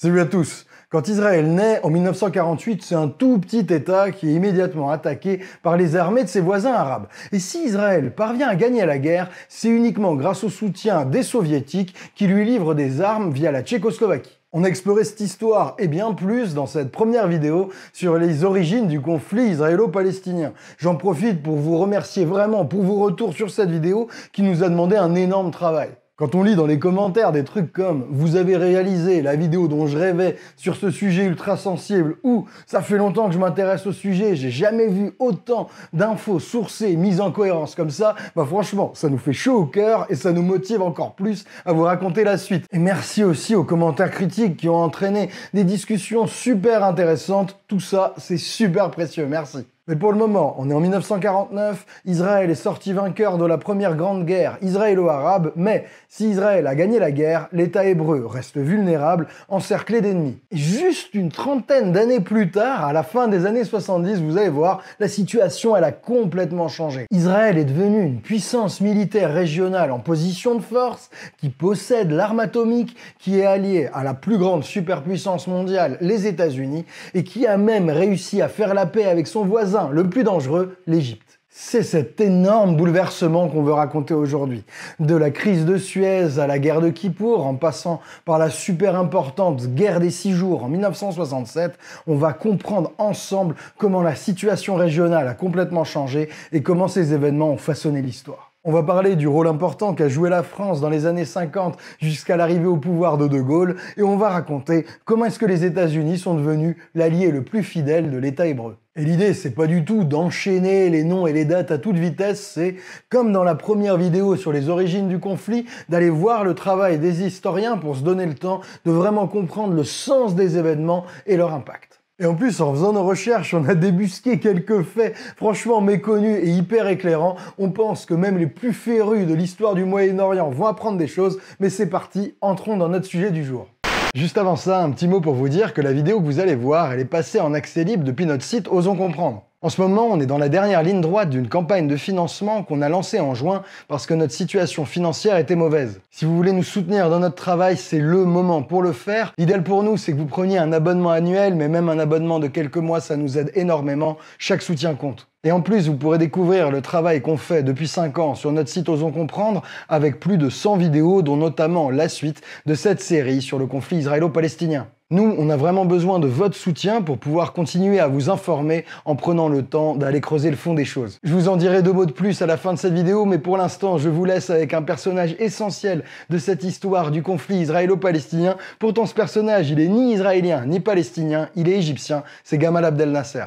Salut à tous. Quand Israël naît en 1948, c'est un tout petit État qui est immédiatement attaqué par les armées de ses voisins arabes. Et si Israël parvient à gagner la guerre, c'est uniquement grâce au soutien des Soviétiques qui lui livrent des armes via la Tchécoslovaquie. On a exploré cette histoire et bien plus dans cette première vidéo sur les origines du conflit israélo-palestinien. J'en profite pour vous remercier vraiment pour vos retours sur cette vidéo qui nous a demandé un énorme travail. Quand on lit dans les commentaires des trucs comme « Vous avez réalisé la vidéo dont je rêvais sur ce sujet ultra sensible » ou « Ça fait longtemps que je m'intéresse au sujet, j'ai jamais vu autant d'infos sourcées mises en cohérence comme ça », bah franchement, ça nous fait chaud au cœur et ça nous motive encore plus à vous raconter la suite. Et merci aussi aux commentaires critiques qui ont entraîné des discussions super intéressantes. Tout ça, c'est super précieux, merci. Mais pour le moment, on est en 1949, Israël est sorti vainqueur de la première grande guerre israélo-arabe, mais si Israël a gagné la guerre, l'État hébreu reste vulnérable, encerclé d'ennemis. Et juste une trentaine d'années plus tard, à la fin des années 70, vous allez voir, la situation elle a complètement changé. Israël est devenu une puissance militaire régionale en position de force, qui possède l'arme atomique, qui est alliée à la plus grande superpuissance mondiale, les États-Unis, et qui a même réussi à faire la paix avec son voisin le plus dangereux, l'Égypte. C'est cet énorme bouleversement qu'on veut raconter aujourd'hui. De la crise de Suez à la guerre de Kippour, en passant par la super importante guerre des 6 jours en 1967, on va comprendre ensemble comment la situation régionale a complètement changé et comment ces événements ont façonné l'histoire. On va parler du rôle important qu'a joué la France dans les années 50 jusqu'à l'arrivée au pouvoir de De Gaulle et on va raconter comment est-ce que les États-Unis sont devenus l'allié le plus fidèle de l'État hébreu. Et l'idée, c'est pas du tout d'enchaîner les noms et les dates à toute vitesse, c'est, comme dans la première vidéo sur les origines du conflit, d'aller voir le travail des historiens pour se donner le temps de vraiment comprendre le sens des événements et leur impact. Et en plus, en faisant nos recherches, on a débusqué quelques faits franchement méconnus et hyper éclairants. On pense que même les plus férus de l'histoire du Moyen-Orient vont apprendre des choses, mais c'est parti, entrons dans notre sujet du jour. Juste avant ça, un petit mot pour vous dire que la vidéo que vous allez voir, elle est passée en accès libre depuis notre site Osons Comprendre. En ce moment, on est dans la dernière ligne droite d'une campagne de financement qu'on a lancée en juin parce que notre situation financière était mauvaise. Si vous voulez nous soutenir dans notre travail, c'est le moment pour le faire. L'idéal pour nous, c'est que vous preniez un abonnement annuel, mais même un abonnement de quelques mois, ça nous aide énormément. Chaque soutien compte. Et en plus, vous pourrez découvrir le travail qu'on fait depuis 5 ans sur notre site Osons Comprendre avec plus de 100 vidéos, dont notamment la suite de cette série sur le conflit israélo-palestinien. Nous, on a vraiment besoin de votre soutien pour pouvoir continuer à vous informer en prenant le temps d'aller creuser le fond des choses. Je vous en dirai 2 mots de plus à la fin de cette vidéo, mais pour l'instant, je vous laisse avec un personnage essentiel de cette histoire du conflit israélo-palestinien. Pourtant, ce personnage, il est ni israélien, ni palestinien, il est égyptien, c'est Gamal Abdel Nasser.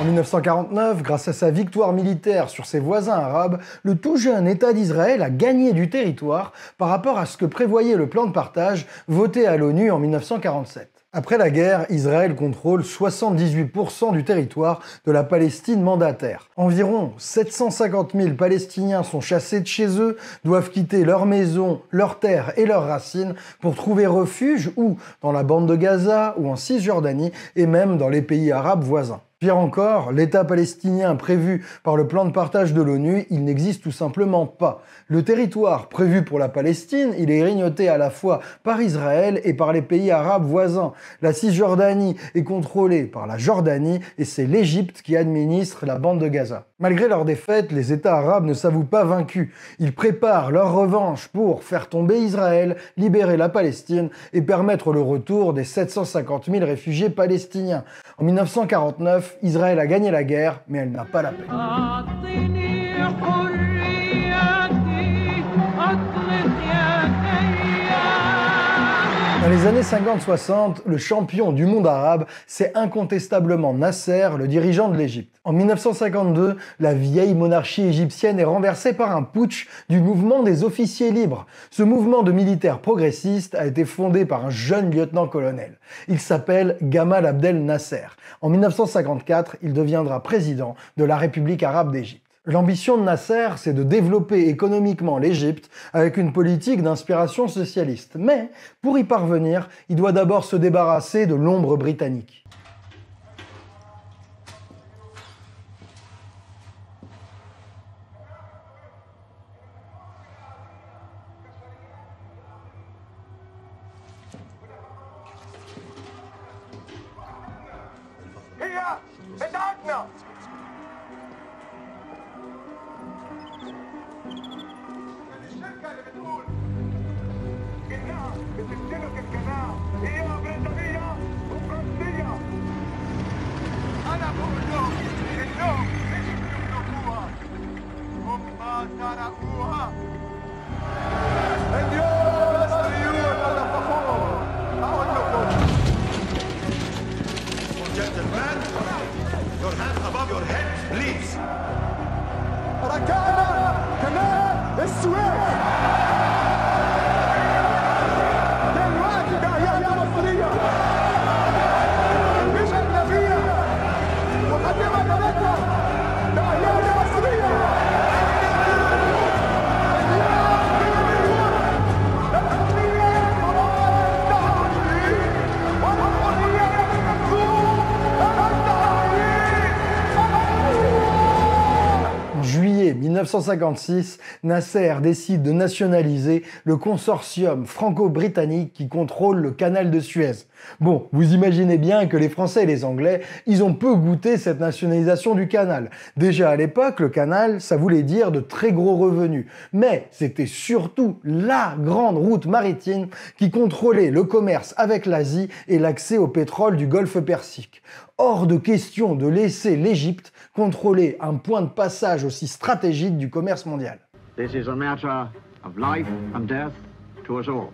En 1949, grâce à sa victoire militaire sur ses voisins arabes, le tout jeune État d'Israël a gagné du territoire par rapport à ce que prévoyait le plan de partage voté à l'ONU en 1947. Après la guerre, Israël contrôle 78% du territoire de la Palestine mandataire. Environ 750 000 Palestiniens sont chassés de chez eux, doivent quitter leurs maisons, leurs terres et leurs racines pour trouver refuge ou dans la bande de Gaza ou en Cisjordanie et même dans les pays arabes voisins. Pire encore, l'État palestinien prévu par le plan de partage de l'ONU, il n'existe tout simplement pas. Le territoire prévu pour la Palestine, il est grignoté à la fois par Israël et par les pays arabes voisins. La Cisjordanie est contrôlée par la Jordanie et c'est l'Égypte qui administre la bande de Gaza. Malgré leur défaite, les États arabes ne s'avouent pas vaincus. Ils préparent leur revanche pour faire tomber Israël, libérer la Palestine et permettre le retour des 750 000 réfugiés palestiniens. En 1949, Israël a gagné la guerre, mais elle n'a pas la paix. Dans les années 50-60, le champion du monde arabe, c'est incontestablement Nasser, le dirigeant de l'Égypte. En 1952, la vieille monarchie égyptienne est renversée par un putsch du mouvement des officiers libres. Ce mouvement de militaires progressistes a été fondé par un jeune lieutenant-colonel. Il s'appelle Gamal Abdel Nasser. En 1954, il deviendra président de la République arabe d'Égypte. L'ambition de Nasser, c'est de développer économiquement l'Égypte avec une politique d'inspiration socialiste. Mais, pour y parvenir, il doit d'abord se débarrasser de l'ombre britannique. الشركة اللي بتقول إنها بتمتلك القناة هي بريطانية وفرنسية. أنا بقول لهم إنهم مش بيملكوها، هم سرقوها. اليوم مصريون أنا فخور أقول لكم. Gentlemen, your hands above your heads, please. رجعنا قناة السويس. دلوقتي داهية مصرية مش أجنبية، وقدمها دولتها داهية مصرية. En juillet 1956, Nasser décide de nationaliser le consortium franco-britannique qui contrôle le canal de Suez. Bon, vous imaginez bien que les Français et les Anglais, ils ont peu goûté cette nationalisation du canal. Déjà à l'époque, le canal, ça voulait dire de très gros revenus. Mais c'était surtout la grande route maritime qui contrôlait le commerce avec l'Asie et l'accès au pétrole du Golfe Persique. Hors de question de laisser l'Égypte contrôler un point de passage aussi stratégique du commerce mondial. This is a matter of life and death to us all.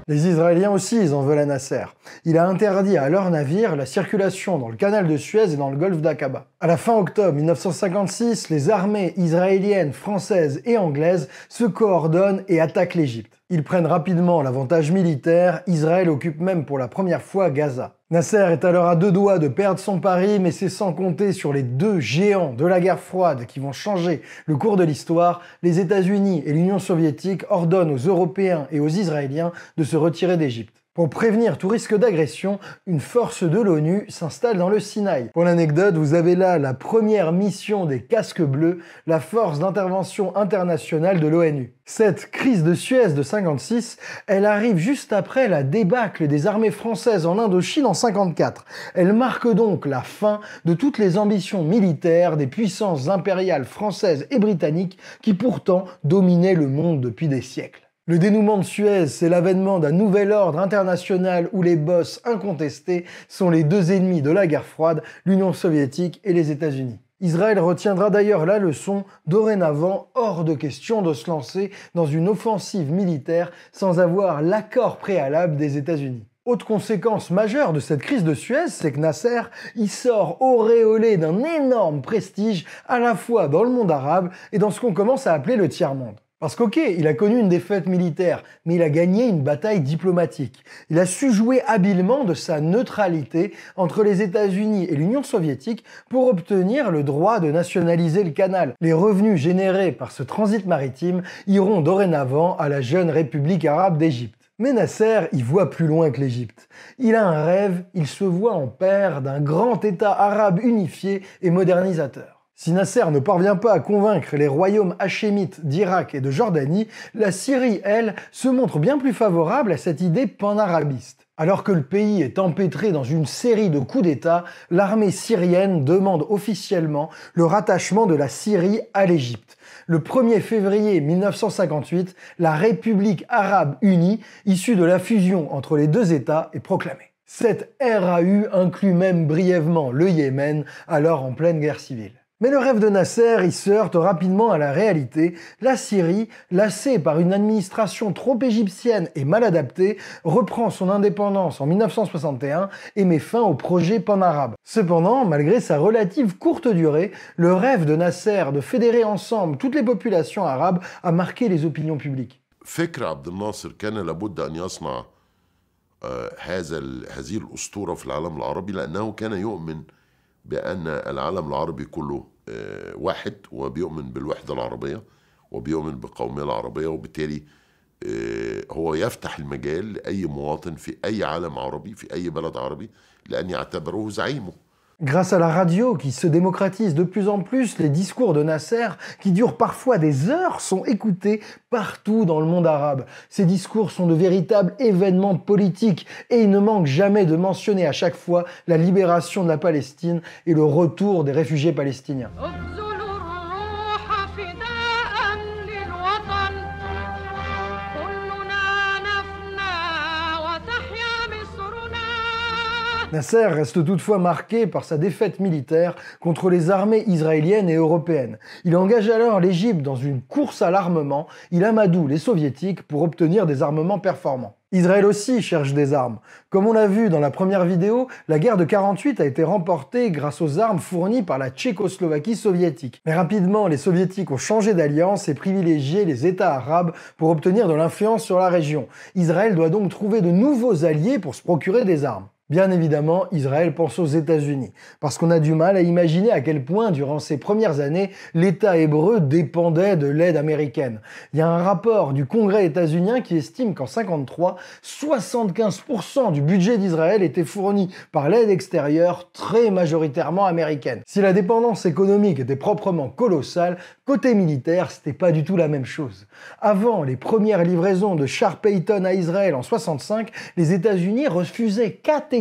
Les Israéliens aussi, ils en veulent à Nasser. Il a interdit à leurs navires la circulation dans le canal de Suez et dans le golfe d'Aqaba. À la fin octobre 1956, les armées israéliennes, françaises et anglaises se coordonnent et attaquent l'Égypte. Ils prennent rapidement l'avantage militaire, Israël occupe même pour la première fois Gaza. Nasser est alors à deux doigts de perdre son pari, mais c'est sans compter sur les deux géants de la guerre froide qui vont changer le cours de l'histoire. Les États-Unis et l'Union soviétique ordonnent aux Européens et aux Israéliens de se retirer d'Égypte. Pour prévenir tout risque d'agression, une force de l'ONU s'installe dans le Sinaï. Pour l'anecdote, vous avez là la première mission des Casques Bleus, la force d'intervention internationale de l'ONU. Cette crise de Suez de 56, elle arrive juste après la débâcle des armées françaises en Indochine en 54. Elle marque donc la fin de toutes les ambitions militaires des puissances impériales françaises et britanniques qui pourtant dominaient le monde depuis des siècles. Le dénouement de Suez, c'est l'avènement d'un nouvel ordre international où les boss incontestés sont les deux ennemis de la guerre froide, l'Union soviétique et les États-Unis. Israël retiendra d'ailleurs la leçon, dorénavant hors de question de se lancer dans une offensive militaire sans avoir l'accord préalable des États-Unis. Autre conséquence majeure de cette crise de Suez, c'est que Nasser, il sort auréolé d'un énorme prestige à la fois dans le monde arabe et dans ce qu'on commence à appeler le tiers-monde. Parce qu'ok, il a connu une défaite militaire, mais il a gagné une bataille diplomatique. Il a su jouer habilement de sa neutralité entre les États-Unis et l'Union soviétique pour obtenir le droit de nationaliser le canal. Les revenus générés par ce transit maritime iront dorénavant à la jeune République arabe d'Égypte. Mais Nasser, il voit plus loin que l'Égypte. Il a un rêve, il se voit en père d'un grand État arabe unifié et modernisateur. Si Nasser ne parvient pas à convaincre les royaumes hachémites d'Irak et de Jordanie, la Syrie, elle, se montre bien plus favorable à cette idée panarabiste. Alors que le pays est empêtré dans une série de coups d'État, l'armée syrienne demande officiellement le rattachement de la Syrie à l'Égypte. Le 1er février 1958, la République arabe unie, issue de la fusion entre les deux États, est proclamée. Cette RAU inclut même brièvement le Yémen, alors en pleine guerre civile. Mais le rêve de Nasser, il se heurte rapidement à la réalité. La Syrie, lassée par une administration trop égyptienne et mal adaptée, reprend son indépendance en 1961 et met fin au projet panarabe. Cependant, malgré sa relative courte durée, le rêve de Nasser de fédérer ensemble toutes les populations arabes a marqué les opinions publiques. فكر عبد الناصر كان لابد أن يصنع هذه الأسطورة في العالم العربي لأنه كان يؤمن بأن العالم العربي كله واحد وبيؤمن بالوحدة العربية وبيؤمن بالقومية العربية وبالتالي هو يفتح المجال لأي مواطن في أي عالم عربي في أي بلد عربي لأن يعتبره زعيمه Grâce à la radio qui se démocratise de plus en plus, les discours de Nasser, qui durent parfois des heures, sont écoutés partout dans le monde arabe. Ces discours sont de véritables événements politiques et il ne manque jamais de mentionner à chaque fois la libération de la Palestine et le retour des réfugiés palestiniens. Nasser reste toutefois marqué par sa défaite militaire contre les armées israéliennes et européennes. Il engage alors l'Égypte dans une course à l'armement. Il amadoue les soviétiques pour obtenir des armements performants. Israël aussi cherche des armes. Comme on l'a vu dans la première vidéo, la guerre de 48 a été remportée grâce aux armes fournies par la Tchécoslovaquie soviétique. Mais rapidement, les soviétiques ont changé d'alliance et privilégié les États arabes pour obtenir de l'influence sur la région. Israël doit donc trouver de nouveaux alliés pour se procurer des armes. Bien évidemment, Israël pense aux États-Unis, parce qu'on a du mal à imaginer à quel point, durant ces premières années, l'État hébreu dépendait de l'aide américaine. Il y a un rapport du Congrès états-unien qui estime qu'en 1953, 75% du budget d'Israël était fourni par l'aide extérieure, très majoritairement américaine. Si la dépendance économique était proprement colossale, côté militaire, c'était pas du tout la même chose. Avant les premières livraisons de chars Payton à Israël en 1965, les États-Unis refusaient catégoriquement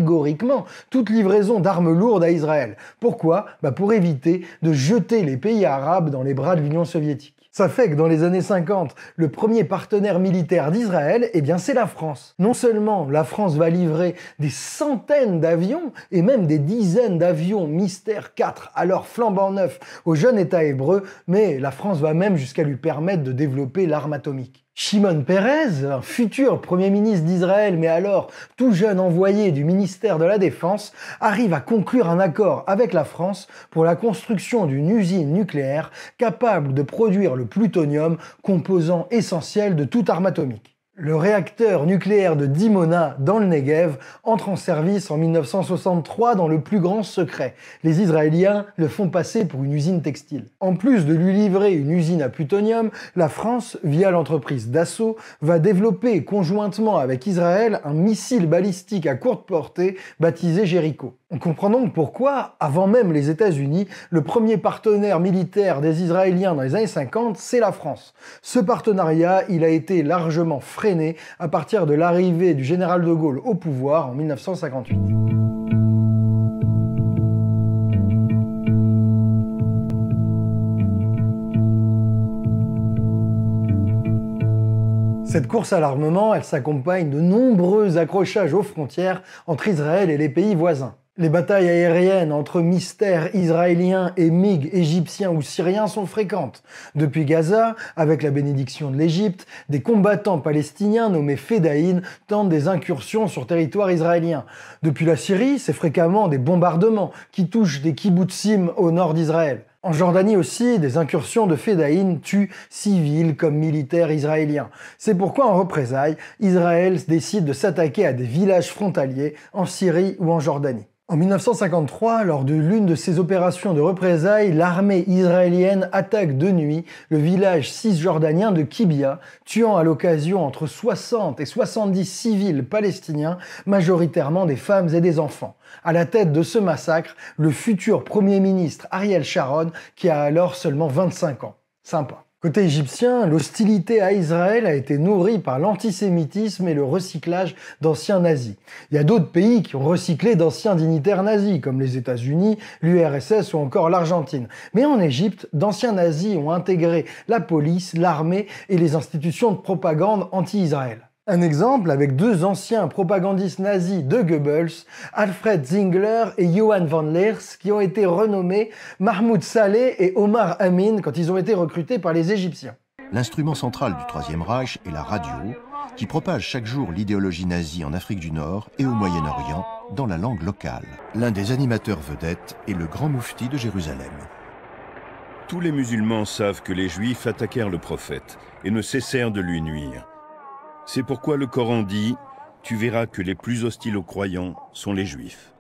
toute livraison d'armes lourdes à Israël. Pourquoi ? Pour éviter de jeter les pays arabes dans les bras de l'Union soviétique. Ça fait que dans les années 50, le premier partenaire militaire d'Israël, c'est la France. Non seulement la France va livrer des centaines d'avions et même des dizaines d'avions Mystère 4 alors flambant neufs au jeune État hébreu, mais la France va même jusqu'à lui permettre de développer l'arme atomique. Shimon Peres, un futur Premier ministre d'Israël, mais alors tout jeune envoyé du ministère de la Défense, arrive à conclure un accord avec la France pour la construction d'une usine nucléaire capable de produire le plutonium, composant essentiel de toute arme atomique. Le réacteur nucléaire de Dimona, dans le Negev, entre en service en 1963 dans le plus grand secret. Les Israéliens le font passer pour une usine textile. En plus de lui livrer une usine à plutonium, la France, via l'entreprise Dassault, va développer conjointement avec Israël un missile balistique à courte portée baptisé Jericho. On comprend donc pourquoi, avant même les États-Unis, le premier partenaire militaire des Israéliens dans les années 50, c'est la France. Ce partenariat, il a été largement freiné à partir de l'arrivée du général de Gaulle au pouvoir en 1958. Cette course à l'armement, elle s'accompagne de nombreux accrochages aux frontières entre Israël et les pays voisins. Les batailles aériennes entre Mystère israélien et MiG égyptiens ou syriens sont fréquentes. Depuis Gaza, avec la bénédiction de l'Égypte, des combattants palestiniens nommés Fedaïn tentent des incursions sur territoire israélien. Depuis la Syrie, c'est fréquemment des bombardements qui touchent des kibbutzim au nord d'Israël. En Jordanie aussi, des incursions de Fedaïn tuent civils comme militaires israéliens. C'est pourquoi, en représailles, Israël décide de s'attaquer à des villages frontaliers en Syrie ou en Jordanie. En 1953, lors de l'une de ces opérations de représailles, l'armée israélienne attaque de nuit le village cisjordanien de Kibia, tuant à l'occasion entre 60 et 70 civils palestiniens, majoritairement des femmes et des enfants. À la tête de ce massacre, le futur Premier ministre Ariel Sharon, qui a alors seulement 25 ans. Sympa. Côté égyptien, l'hostilité à Israël a été nourrie par l'antisémitisme et le recyclage d'anciens nazis. Il y a d'autres pays qui ont recyclé d'anciens dignitaires nazis, comme les États-Unis, l'URSS ou encore l'Argentine. Mais en Égypte, d'anciens nazis ont intégré la police, l'armée et les institutions de propagande anti-Israël. Un exemple avec deux anciens propagandistes nazis de Goebbels, Alfred Zingler et Johann von Leers, qui ont été renommés Mahmoud Saleh et Omar Amin quand ils ont été recrutés par les Égyptiens. L'instrument central du Troisième Reich est la radio, qui propage chaque jour l'idéologie nazie en Afrique du Nord et au Moyen-Orient dans la langue locale. L'un des animateurs vedettes est le grand moufti de Jérusalem. Tous les musulmans savent que les Juifs attaquèrent le prophète et ne cessèrent de lui nuire. C'est pourquoi le Coran dit « Tu verras que les plus hostiles aux croyants sont les Juifs ».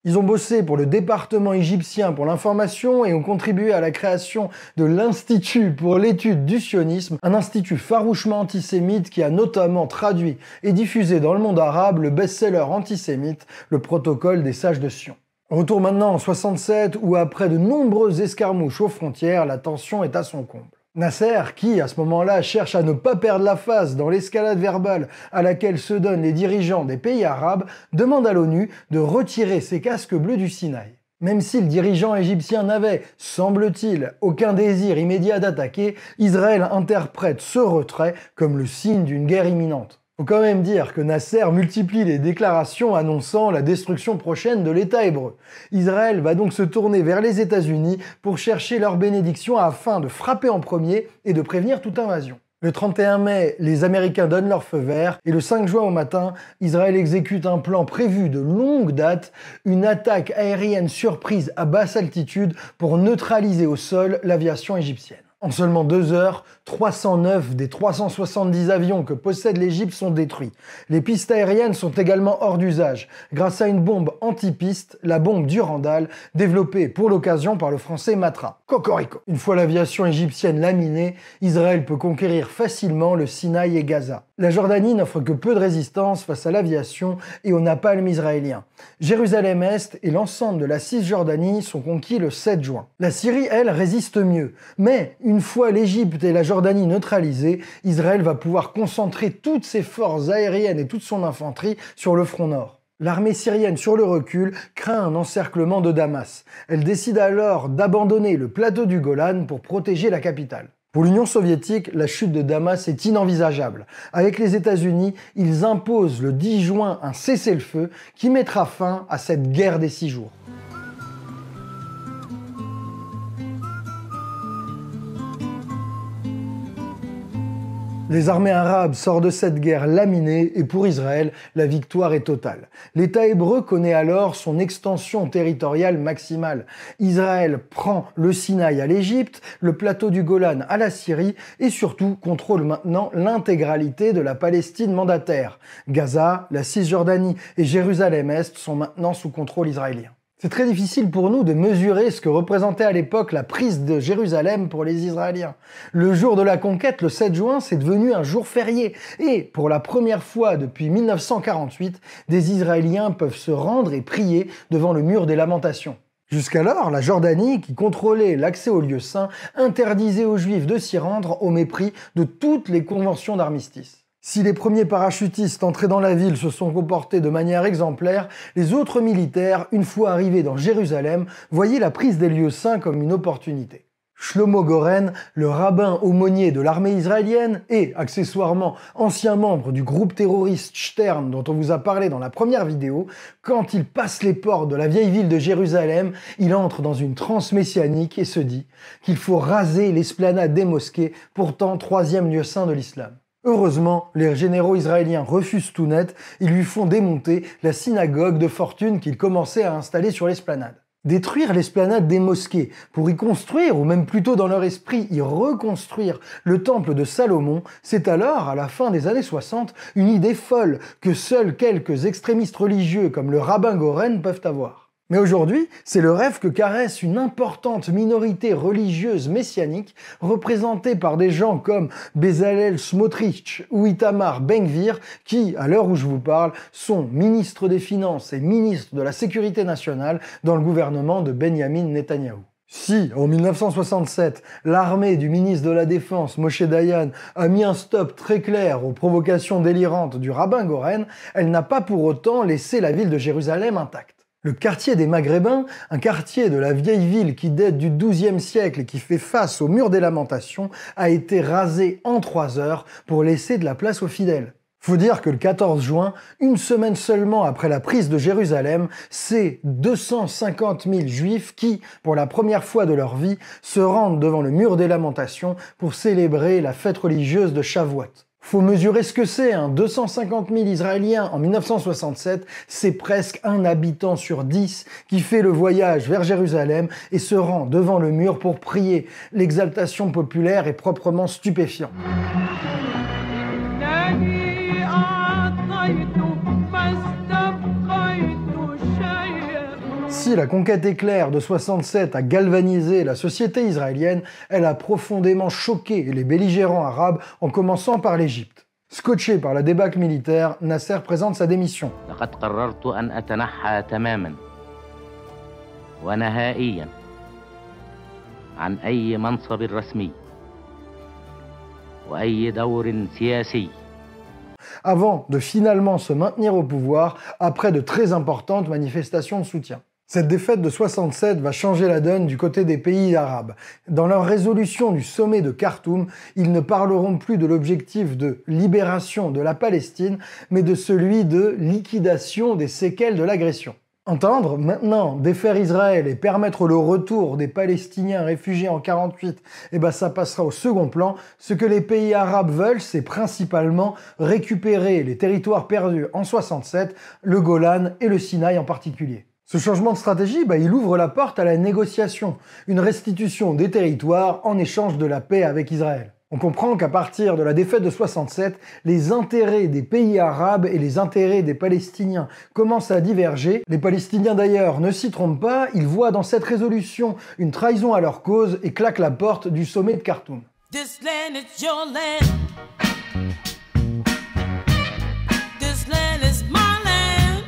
Ils ont bossé pour le département égyptien pour l'information et ont contribué à la création de l'Institut pour l'étude du sionisme, un institut farouchement antisémite qui a notamment traduit et diffusé dans le monde arabe le best-seller antisémite, le Protocole des sages de Sion. Retour maintenant en 67 où après de nombreuses escarmouches aux frontières, la tension est à son comble. Nasser, qui à ce moment-là cherche à ne pas perdre la face dans l'escalade verbale à laquelle se donnent les dirigeants des pays arabes, demande à l'ONU de retirer ses casques bleus du Sinaï. Même si le dirigeant égyptien n'avait, semble-t-il, aucun désir immédiat d'attaquer, Israël interprète ce retrait comme le signe d'une guerre imminente. Faut quand même dire que Nasser multiplie les déclarations annonçant la destruction prochaine de l'État hébreu. Israël va donc se tourner vers les États-Unis pour chercher leur bénédiction afin de frapper en premier et de prévenir toute invasion. Le 31 mai, les Américains donnent leur feu vert et le 5 juin au matin, Israël exécute un plan prévu de longue date, une attaque aérienne surprise à basse altitude pour neutraliser au sol l'aviation égyptienne. En seulement 2 heures, 309 des 370 avions que possède l'Égypte sont détruits. Les pistes aériennes sont également hors d'usage, grâce à une bombe anti-piste, la bombe Durandal, développée pour l'occasion par le français Matra. Cocorico. Une fois l'aviation égyptienne laminée, Israël peut conquérir facilement le Sinaï et Gaza. La Jordanie n'offre que peu de résistance face à l'aviation et au napalm israélien. Jérusalem-Est et l'ensemble de la Cisjordanie sont conquis le 7 juin. La Syrie, elle, résiste mieux. Mais, une fois l'Égypte et la Jordanie neutralisées, Israël va pouvoir concentrer toutes ses forces aériennes et toute son infanterie sur le front nord. L'armée syrienne sur le recul craint un encerclement de Damas. Elle décide alors d'abandonner le plateau du Golan pour protéger la capitale. Pour l'Union soviétique, la chute de Damas est inenvisageable. Avec les États-Unis, ils imposent le 10 juin un cessez-le-feu qui mettra fin à cette guerre des 6 jours. Les armées arabes sortent de cette guerre laminée et pour Israël, la victoire est totale. L'État hébreu connaît alors son extension territoriale maximale. Israël prend le Sinaï à l'Égypte, le plateau du Golan à la Syrie et surtout contrôle maintenant l'intégralité de la Palestine mandataire. Gaza, la Cisjordanie et Jérusalem-Est sont maintenant sous contrôle israélien. C'est très difficile pour nous de mesurer ce que représentait à l'époque la prise de Jérusalem pour les Israéliens. Le jour de la conquête, le 7 juin, c'est devenu un jour férié. Et pour la première fois depuis 1948, des Israéliens peuvent se rendre et prier devant le mur des lamentations. Jusqu'alors, la Jordanie, qui contrôlait l'accès aux lieux saints, interdisait aux Juifs de s'y rendre au mépris de toutes les conventions d'armistice. Si les premiers parachutistes entrés dans la ville se sont comportés de manière exemplaire, les autres militaires, une fois arrivés dans Jérusalem, voyaient la prise des lieux saints comme une opportunité. Shlomo Goren, le rabbin aumônier de l'armée israélienne et, accessoirement, ancien membre du groupe terroriste Stern dont on vous a parlé dans la première vidéo, quand il passe les portes de la vieille ville de Jérusalem, il entre dans une transe messianique et se dit qu'il faut raser l'esplanade des mosquées, pourtant 3e lieu saint de l'islam. Heureusement, les généraux israéliens refusent tout net, ils lui font démonter la synagogue de fortune qu'ils commençaient à installer sur l'esplanade. Détruire l'esplanade des mosquées pour y construire, ou même plutôt dans leur esprit y reconstruire le temple de Salomon, c'est alors, à la fin des années 60, une idée folle que seuls quelques extrémistes religieux comme le rabbin Goren peuvent avoir. Mais aujourd'hui, c'est le rêve que caresse une importante minorité religieuse messianique représentée par des gens comme Bezalel Smotrich ou Itamar Ben-Gvir qui, à l'heure où je vous parle, sont ministres des Finances et ministres de la Sécurité nationale dans le gouvernement de Benyamin Netanyahou. Si, en 1967, l'armée du ministre de la Défense, Moshe Dayan, a mis un stop très clair aux provocations délirantes du rabbin Goren, elle n'a pas pour autant laissé la ville de Jérusalem intacte. Le quartier des Maghrébins, un quartier de la vieille ville qui date du XIIe siècle et qui fait face au mur des lamentations, a été rasé en 3 heures pour laisser de la place aux fidèles. Faut dire que le 14 juin, une semaine seulement après la prise de Jérusalem, c'est 250 000 juifs qui, pour la première fois de leur vie, se rendent devant le mur des lamentations pour célébrer la fête religieuse de Shavuot. Faut mesurer ce que c'est, 250 000 Israéliens en 1967, c'est presque un habitant sur 10 qui fait le voyage vers Jérusalem et se rend devant le mur pour prier. L'exaltation populaire est proprement stupéfiante. Si la conquête éclair de 67 a galvanisé la société israélienne, elle a profondément choqué les belligérants arabes, en commençant par l'Égypte. Scotché par la débâcle militaire, Nasser présente sa démission. ونهائيا عن أي منصب رسمي وأي دور سياسي. Avant de finalement se maintenir au pouvoir après de très importantes manifestations de soutien. Cette défaite de 67 va changer la donne du côté des pays arabes. Dans leur résolution du sommet de Khartoum, ils ne parleront plus de l'objectif de libération de la Palestine, mais de celui de liquidation des séquelles de l'agression. Entendre maintenant défaire Israël et permettre le retour des Palestiniens réfugiés en 48, ça passera au second plan. Ce que les pays arabes veulent, c'est principalement récupérer les territoires perdus en 67, le Golan et le Sinaï en particulier. Ce changement de stratégie, il ouvre la porte à la négociation, une restitution des territoires en échange de la paix avec Israël. On comprend qu'à partir de la défaite de 67, les intérêts des pays arabes et les intérêts des Palestiniens commencent à diverger. Les Palestiniens d'ailleurs ne s'y trompent pas, ils voient dans cette résolution une trahison à leur cause et claquent la porte du sommet de Khartoum. This land is your land. This land is my land.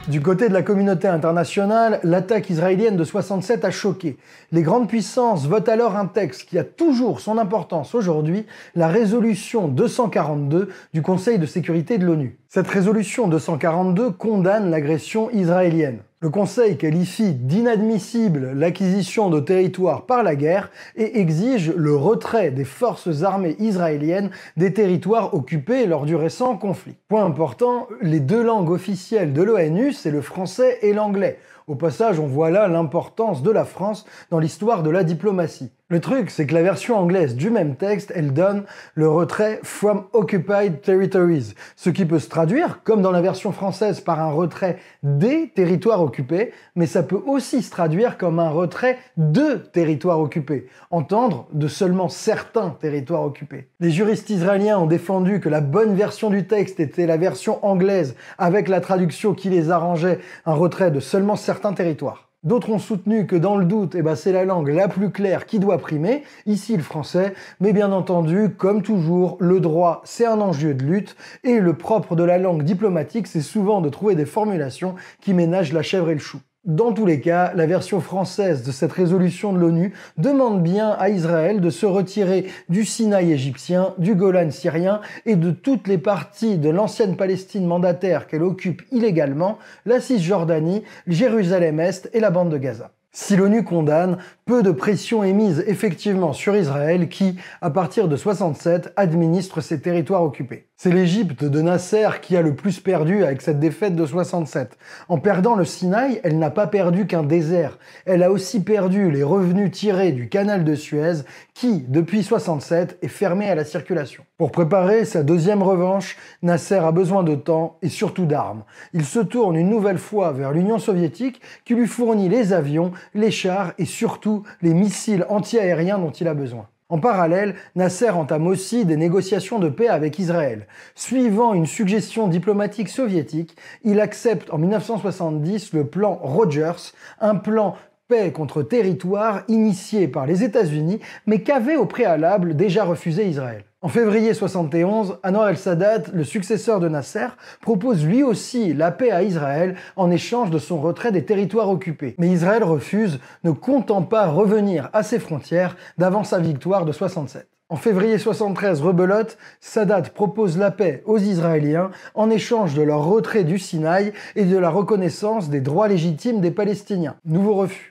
Du côté de la communauté internationale, l'attaque israélienne de 67 a choqué. Les grandes puissances votent alors un texte qui a toujours son importance aujourd'hui, la résolution 242 du Conseil de sécurité de l'ONU. Cette résolution 242 condamne l'agression israélienne. Le Conseil qualifie d'inadmissible l'acquisition de territoires par la guerre et exige le retrait des forces armées israéliennes des territoires occupés lors du récent conflit. Point important, les deux langues officielles de l'ONU, c'est le français et l'anglais. Au passage, on voit là l'importance de la France dans l'histoire de la diplomatie. Le truc, c'est que la version anglaise du même texte, elle donne le retrait from occupied territories, ce qui peut se traduire, comme dans la version française, par un retrait des territoires occupés, mais ça peut aussi se traduire comme un retrait de territoires occupés, entendre de seulement certains territoires occupés. Les juristes israéliens ont défendu que la bonne version du texte était la version anglaise, avec la traduction qui les arrangeait, un retrait de seulement certains territoires. D'autres ont soutenu que dans le doute, c'est la langue la plus claire qui doit primer, ici le français, mais bien entendu, comme toujours, le droit c'est un enjeu de lutte, et le propre de la langue diplomatique c'est souvent de trouver des formulations qui ménagent la chèvre et le chou. Dans tous les cas, la version française de cette résolution de l'ONU demande bien à Israël de se retirer du Sinaï égyptien, du Golan syrien et de toutes les parties de l'ancienne Palestine mandataire qu'elle occupe illégalement, la Cisjordanie, Jérusalem-Est et la bande de Gaza. Si l'ONU condamne, peu de pression est mise effectivement sur Israël qui, à partir de 67, administre ses territoires occupés. C'est l'Égypte de Nasser qui a le plus perdu avec cette défaite de 67. En perdant le Sinaï, elle n'a pas perdu qu'un désert. Elle a aussi perdu les revenus tirés du canal de Suez qui, depuis 67, est fermé à la circulation. Pour préparer sa deuxième revanche, Nasser a besoin de temps et surtout d'armes. Il se tourne une nouvelle fois vers l'Union soviétique qui lui fournit les avions, les chars et surtout les missiles anti-aériens dont il a besoin. En parallèle, Nasser entame aussi des négociations de paix avec Israël. Suivant une suggestion diplomatique soviétique, il accepte en 1970 le plan Rogers, un plan paix contre territoire initié par les États-Unis, mais qu'avait au préalable déjà refusé Israël. En février 71, Anwar el-Sadat, le successeur de Nasser, propose lui aussi la paix à Israël en échange de son retrait des territoires occupés. Mais Israël refuse, ne comptant pas revenir à ses frontières d'avant sa victoire de 67. En février 73, rebelote, Sadat propose la paix aux Israéliens en échange de leur retrait du Sinaï et de la reconnaissance des droits légitimes des Palestiniens. Nouveau refus.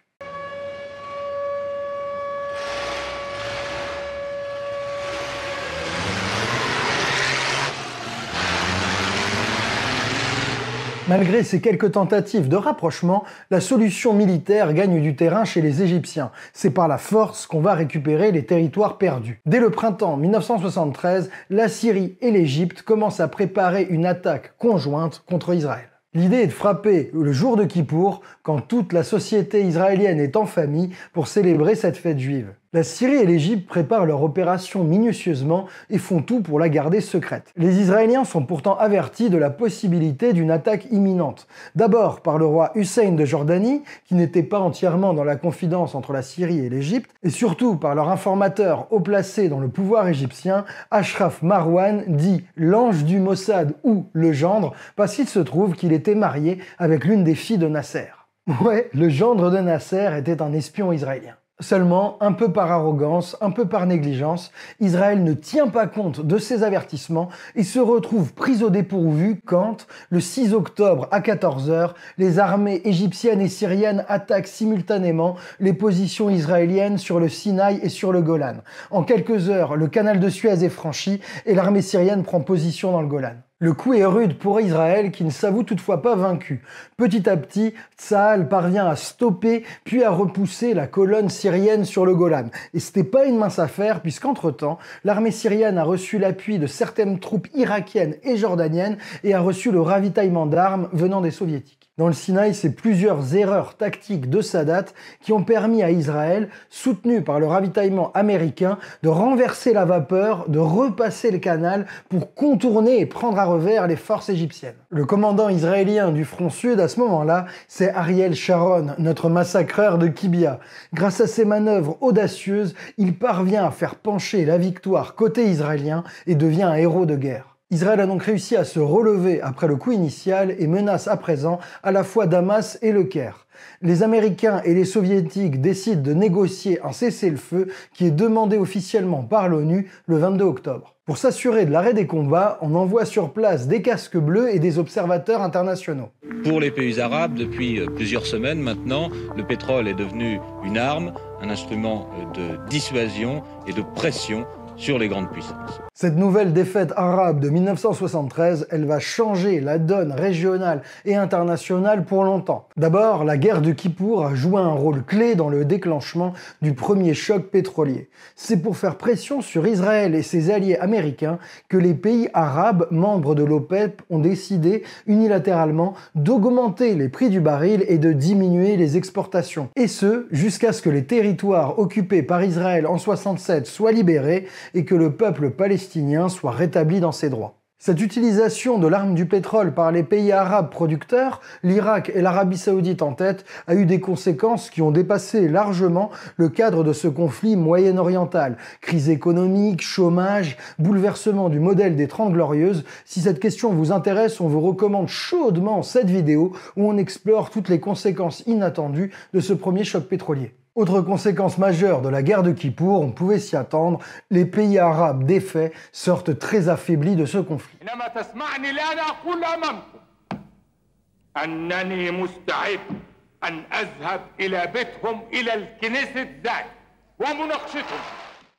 Malgré ces quelques tentatives de rapprochement, la solution militaire gagne du terrain chez les Égyptiens. C'est par la force qu'on va récupérer les territoires perdus. Dès le printemps 1973, la Syrie et l'Égypte commencent à préparer une attaque conjointe contre Israël. L'idée est de frapper le jour de Kippour, quand toute la société israélienne est en famille, pour célébrer cette fête juive. La Syrie et l'Égypte préparent leur opération minutieusement et font tout pour la garder secrète. Les Israéliens sont pourtant avertis de la possibilité d'une attaque imminente. D'abord par le roi Hussein de Jordanie, qui n'était pas entièrement dans la confidence entre la Syrie et l'Égypte, et surtout par leur informateur haut placé dans le pouvoir égyptien, Ashraf Marwan, dit l'ange du Mossad ou le gendre, parce qu'il se trouve qu'il était marié avec l'une des filles de Nasser. Ouais, le gendre de Nasser était un espion israélien. Seulement, un peu par arrogance, un peu par négligence, Israël ne tient pas compte de ces avertissements et se retrouve pris au dépourvu quand, le 6 octobre à 14h, les armées égyptiennes et syriennes attaquent simultanément les positions israéliennes sur le Sinaï et sur le Golan. En quelques heures, le canal de Suez est franchi et l'armée syrienne prend position dans le Golan. Le coup est rude pour Israël qui ne s'avoue toutefois pas vaincu. Petit à petit, Tsahal parvient à stopper puis à repousser la colonne syrienne sur le Golan. Et c'était pas une mince affaire puisqu'entre-temps, l'armée syrienne a reçu l'appui de certaines troupes irakiennes et jordaniennes et a reçu le ravitaillement d'armes venant des soviétiques. Dans le Sinaï, c'est plusieurs erreurs tactiques de Sadat qui ont permis à Israël, soutenu par le ravitaillement américain, de renverser la vapeur, de repasser le canal pour contourner et prendre à revers les forces égyptiennes. Le commandant israélien du front sud à ce moment-là, c'est Ariel Sharon, notre massacreur de Kibia. Grâce à ses manœuvres audacieuses, il parvient à faire pencher la victoire côté israélien et devient un héros de guerre. Israël a donc réussi à se relever après le coup initial et menace à présent à la fois Damas et le Caire. Les Américains et les Soviétiques décident de négocier un cessez-le-feu qui est demandé officiellement par l'ONU le 22 octobre. Pour s'assurer de l'arrêt des combats, on envoie sur place des casques bleus et des observateurs internationaux. Pour les pays arabes, depuis plusieurs semaines maintenant, le pétrole est devenu une arme, un instrument de dissuasion et de pression sur les grandes puissances. Cette nouvelle défaite arabe de 1973, elle va changer la donne régionale et internationale pour longtemps. D'abord, la guerre de Kippour a joué un rôle clé dans le déclenchement du premier choc pétrolier. C'est pour faire pression sur Israël et ses alliés américains que les pays arabes, membres de l'OPEP, ont décidé unilatéralement d'augmenter les prix du baril et de diminuer les exportations. Et ce, jusqu'à ce que les territoires occupés par Israël en 1967 soient libérés et que le peuple palestinien soit rétabli dans ses droits. Cette utilisation de l'arme du pétrole par les pays arabes producteurs, l'Irak et l'Arabie Saoudite en tête, a eu des conséquences qui ont dépassé largement le cadre de ce conflit moyen-oriental. Crise économique, chômage, bouleversement du modèle des 30 Glorieuses. Si cette question vous intéresse, on vous recommande chaudement cette vidéo où on explore toutes les conséquences inattendues de ce premier choc pétrolier. Autre conséquence majeure de la guerre de Kippour, on pouvait s'y attendre, les pays arabes défaits sortent très affaiblis de ce conflit.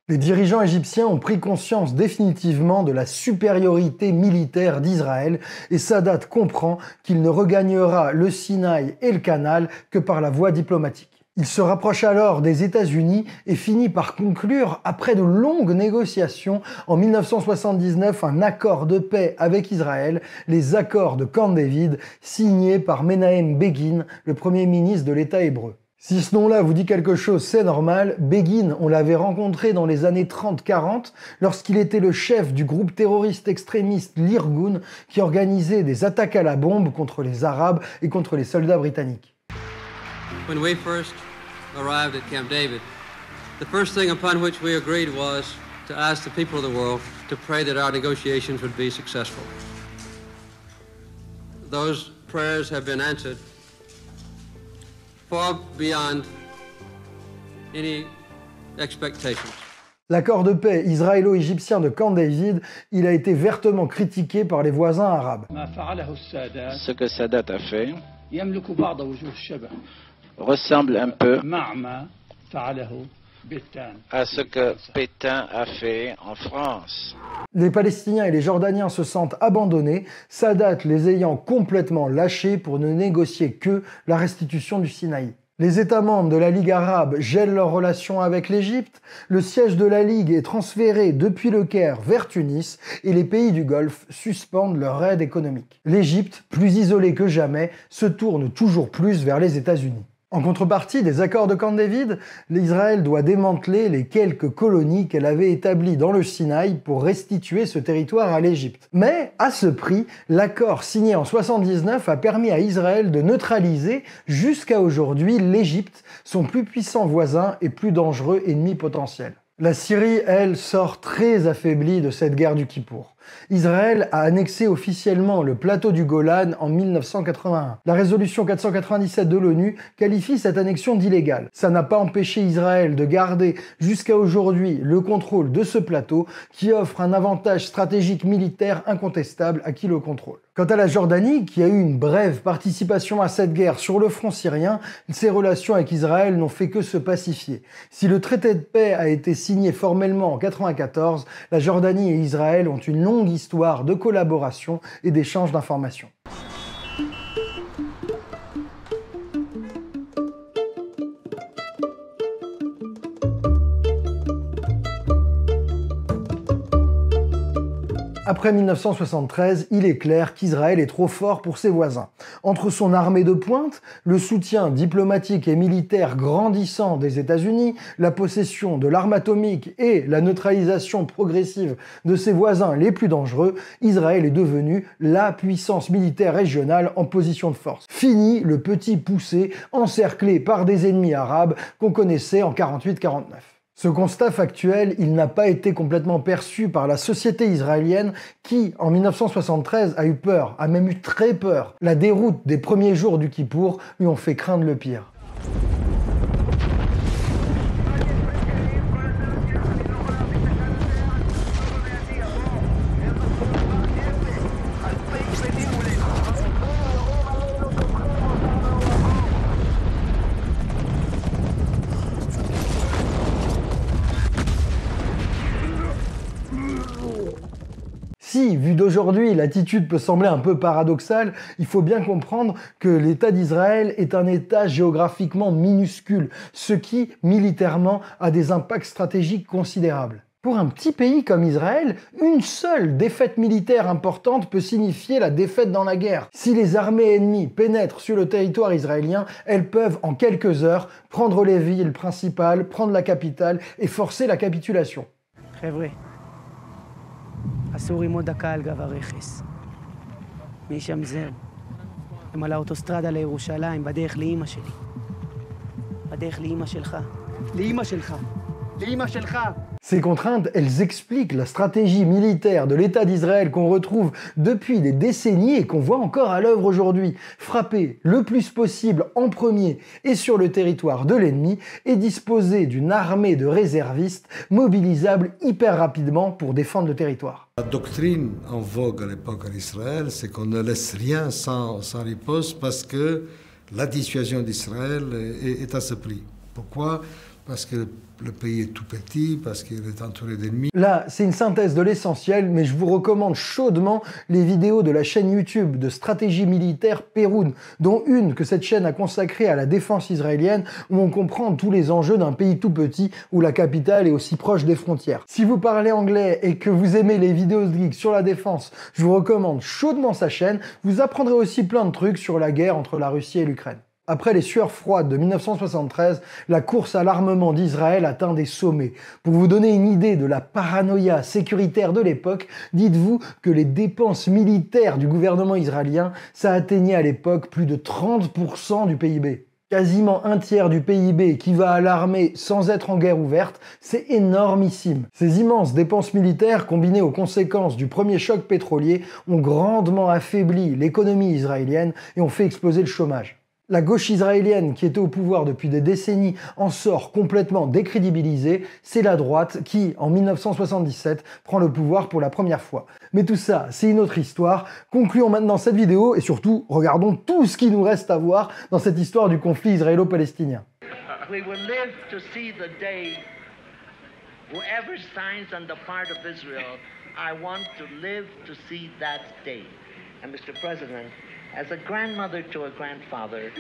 Les dirigeants égyptiens ont pris conscience définitivement de la supériorité militaire d'Israël et Sadat comprend qu'il ne regagnera le Sinaï et le canal que par la voie diplomatique. Il se rapproche alors des États-Unis et finit par conclure, après de longues négociations, en 1979 un accord de paix avec Israël, les accords de Camp David, signés par Menahem Begin, le premier ministre de l'État hébreu. Si ce nom-là vous dit quelque chose, c'est normal. Begin, on l'avait rencontré dans les années 30-40 lorsqu'il était le chef du groupe terroriste extrémiste l'Irgun qui organisait des attaques à la bombe contre les Arabes et contre les soldats britanniques. When we first arrived at Camp David, the first thing upon which we agreed was to ask the people of the world to pray that our negotiations would be successful. Those prayers have been answered far beyond any expectations. L'accord de paix israélo-égyptien de Camp David, il a été vertement critiqué par les voisins arabes. Ce que Sadat a fait ressemble un peu à ce que Pétain a fait en France. Les Palestiniens et les Jordaniens se sentent abandonnés, Sadat les ayant complètement lâchés pour ne négocier que la restitution du Sinaï. Les États membres de la Ligue arabe gèlent leurs relations avec l'Égypte, le siège de la Ligue est transféré depuis le Caire vers Tunis et les pays du Golfe suspendent leur aide économique. L'Égypte, plus isolée que jamais, se tourne toujours plus vers les États-Unis. En contrepartie des accords de Camp David, l'Israël doit démanteler les quelques colonies qu'elle avait établies dans le Sinaï pour restituer ce territoire à l'Égypte. Mais, à ce prix, l'accord signé en 1979 a permis à Israël de neutraliser, jusqu'à aujourd'hui, l'Égypte, son plus puissant voisin et plus dangereux ennemi potentiel. La Syrie, elle, sort très affaiblie de cette guerre du Kippour. Israël a annexé officiellement le plateau du Golan en 1981. La résolution 497 de l'ONU qualifie cette annexion d'illégale. Ça n'a pas empêché Israël de garder jusqu'à aujourd'hui le contrôle de ce plateau qui offre un avantage stratégique militaire incontestable à qui le contrôle. Quant à la Jordanie, qui a eu une brève participation à cette guerre sur le front syrien, ses relations avec Israël n'ont fait que se pacifier. Si le traité de paix a été signé formellement en 1994, la Jordanie et Israël ont une longue histoire de collaboration et d'échange d'informations. Après 1973, il est clair qu'Israël est trop fort pour ses voisins. Entre son armée de pointe, le soutien diplomatique et militaire grandissant des États-Unis, la possession de l'arme atomique et la neutralisation progressive de ses voisins les plus dangereux, Israël est devenu la puissance militaire régionale en position de force. Fini le petit poussé encerclé par des ennemis arabes qu'on connaissait en 48-49. Ce constat factuel, il n'a pas été complètement perçu par la société israélienne qui, en 1973, a eu peur, a même eu très peur. La déroute des premiers jours du Kippour lui ont fait craindre le pire. Si, vu d'aujourd'hui, l'attitude peut sembler un peu paradoxale, il faut bien comprendre que l'État d'Israël est un État géographiquement minuscule, ce qui, militairement, a des impacts stratégiques considérables. Pour un petit pays comme Israël, une seule défaite militaire importante peut signifier la défaite dans la guerre. Si les armées ennemies pénètrent sur le territoire israélien, elles peuvent, en quelques heures, prendre les villes principales, prendre la capitale et forcer la capitulation. הסורים עוד דקה על גב הרכס. משם זהו. הם על האוטוסטרדה לירושלים, בדרך לאמא שלי. בדרך לאמא שלך. לאמא שלך. לאמא שלך. Ces contraintes, elles expliquent la stratégie militaire de l'État d'Israël qu'on retrouve depuis des décennies et qu'on voit encore à l'œuvre aujourd'hui. Frapper le plus possible en premier et sur le territoire de l'ennemi et disposer d'une armée de réservistes mobilisables hyper rapidement pour défendre le territoire. La doctrine en vogue à l'époque en Israël, c'est qu'on ne laisse rien sans riposte parce que la dissuasion d'Israël est à ce prix. Pourquoi ? Parce que le pays est tout petit, parce qu'il est entouré d'ennemis. Là, c'est une synthèse de l'essentiel, mais je vous recommande chaudement les vidéos de la chaîne YouTube de stratégie militaire Perun, dont une que cette chaîne a consacrée à la défense israélienne, où on comprend tous les enjeux d'un pays tout petit, où la capitale est aussi proche des frontières. Si vous parlez anglais et que vous aimez les vidéos de geeks sur la défense, je vous recommande chaudement sa chaîne. Vous apprendrez aussi plein de trucs sur la guerre entre la Russie et l'Ukraine. Après les sueurs froides de 1973, la course à l'armement d'Israël atteint des sommets. Pour vous donner une idée de la paranoïa sécuritaire de l'époque, dites-vous que les dépenses militaires du gouvernement israélien, ça atteignait à l'époque plus de 30% du PIB. Quasiment un tiers du PIB qui va à l'armée sans être en guerre ouverte, c'est énormissime. Ces immenses dépenses militaires, combinées aux conséquences du premier choc pétrolier, ont grandement affaibli l'économie israélienne et ont fait exploser le chômage. La gauche israélienne, qui était au pouvoir depuis des décennies, en sort complètement décrédibilisée. C'est la droite qui, en 1977, prend le pouvoir pour la première fois. Mais tout ça, c'est une autre histoire. Concluons maintenant cette vidéo et surtout, regardons tout ce qu'il nous reste à voir dans cette histoire du conflit israélo-palestinien. We will live to see the day whoever signs on the part of Israel, I want to live to see that day. And Mr. President, as a grandmother to a grandfather,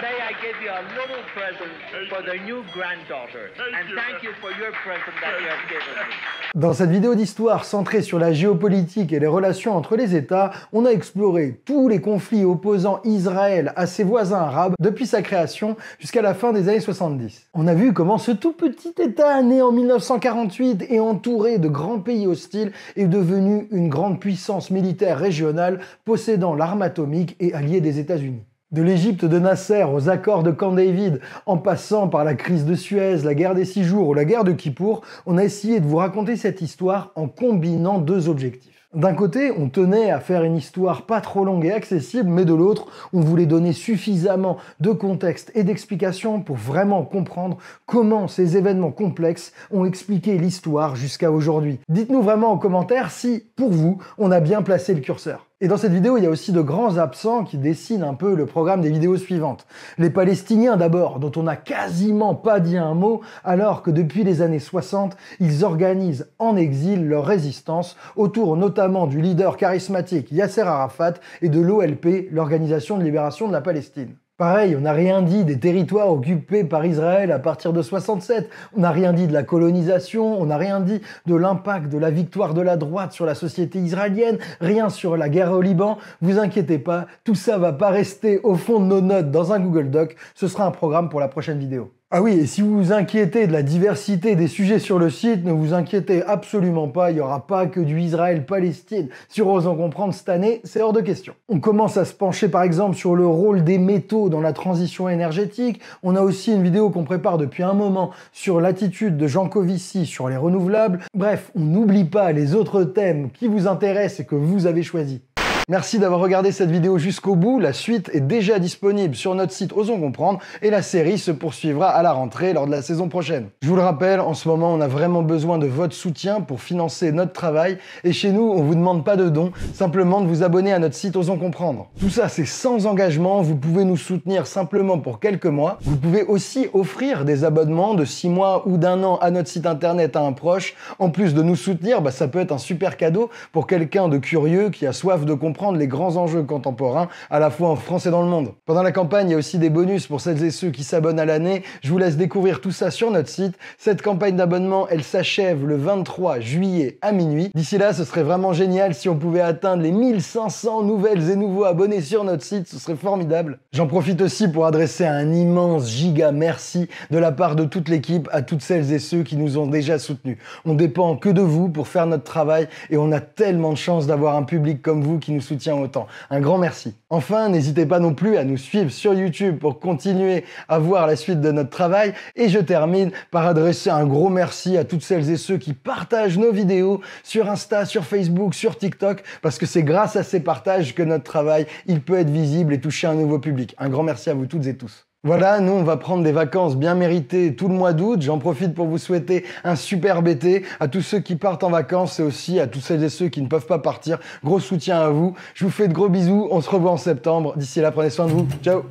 may I give you a little present for the new granddaughter, and thank you for your present that you have given me. Dans cette vidéo d'histoire centrée sur la géopolitique et les relations entre les États, on a exploré tous les conflits opposant Israël à ses voisins arabes depuis sa création jusqu'à la fin des années 70. On a vu comment ce tout petit État né en 1948 et entouré de grands pays hostiles est devenu une grande puissance militaire régionale possédant l'arme atomique et alliée des États-Unis. De l'Égypte de Nasser aux accords de Camp David, en passant par la crise de Suez, la guerre des 6 jours ou la guerre de Kippour, on a essayé de vous raconter cette histoire en combinant 2 objectifs. D'un côté, on tenait à faire une histoire pas trop longue et accessible, mais de l'autre, on voulait donner suffisamment de contexte et d'explications pour vraiment comprendre comment ces événements complexes ont expliqué l'histoire jusqu'à aujourd'hui. Dites-nous vraiment en commentaire si, pour vous, on a bien placé le curseur. Et dans cette vidéo, il y a aussi de grands absents qui dessinent un peu le programme des vidéos suivantes. Les Palestiniens d'abord, dont on n'a quasiment pas dit un mot, alors que depuis les années 60, ils organisent en exil leur résistance autour notamment du leader charismatique Yasser Arafat et de l'OLP, l'Organisation de libération de la Palestine. Pareil, on n'a rien dit des territoires occupés par Israël à partir de 67, on n'a rien dit de la colonisation, on n'a rien dit de l'impact de la victoire de la droite sur la société israélienne, rien sur la guerre au Liban. Vous inquiétez pas, tout ça va pas rester au fond de nos notes dans un Google Doc, ce sera un programme pour la prochaine vidéo. Ah oui, et si vous vous inquiétez de la diversité des sujets sur le site, ne vous inquiétez absolument pas, il n'y aura pas que du Israël-Palestine. Sur Osons Comprendre cette année, c'est hors de question. On commence à se pencher par exemple sur le rôle des métaux dans la transition énergétique. On a aussi une vidéo qu'on prépare depuis un moment sur l'attitude de Jean Covici sur les renouvelables. Bref, on n'oublie pas les autres thèmes qui vous intéressent et que vous avez choisis. Merci d'avoir regardé cette vidéo jusqu'au bout. La suite est déjà disponible sur notre site Osons Comprendre et la série se poursuivra à la rentrée lors de la saison prochaine. Je vous le rappelle, en ce moment, on a vraiment besoin de votre soutien pour financer notre travail et chez nous, on vous demande pas de dons, simplement de vous abonner à notre site Osons Comprendre. Tout ça, c'est sans engagement. Vous pouvez nous soutenir simplement pour quelques mois. Vous pouvez aussi offrir des abonnements de 6 mois ou d'1 an à notre site internet à un proche. En plus de nous soutenir, ça peut être un super cadeau pour quelqu'un de curieux qui a soif de comprendre les grands enjeux contemporains, à la fois en France et dans le monde. Pendant la campagne, il y a aussi des bonus pour celles et ceux qui s'abonnent à l'année. Je vous laisse découvrir tout ça sur notre site. Cette campagne d'abonnement, elle s'achève le 23 juillet à minuit. D'ici là, ce serait vraiment génial si on pouvait atteindre les 1500 nouvelles et nouveaux abonnés sur notre site, ce serait formidable. J'en profite aussi pour adresser un immense giga merci de la part de toute l'équipe à toutes celles et ceux qui nous ont déjà soutenus. On dépend que de vous pour faire notre travail et on a tellement de chance d'avoir un public comme vous qui nous soutient autant. Un grand merci. Enfin, n'hésitez pas non plus à nous suivre sur YouTube pour continuer à voir la suite de notre travail. Et je termine par adresser un gros merci à toutes celles et ceux qui partagent nos vidéos sur Insta, sur Facebook, sur TikTok, parce que c'est grâce à ces partages que notre travail, il peut être visible et toucher un nouveau public. Un grand merci à vous toutes et tous. Voilà, nous on va prendre des vacances bien méritées tout le mois d'août. J'en profite pour vous souhaiter un superbe été. À tous ceux qui partent en vacances et aussi à tous celles et ceux qui ne peuvent pas partir. Gros soutien à vous. Je vous fais de gros bisous. On se revoit en septembre. D'ici là, prenez soin de vous. Ciao!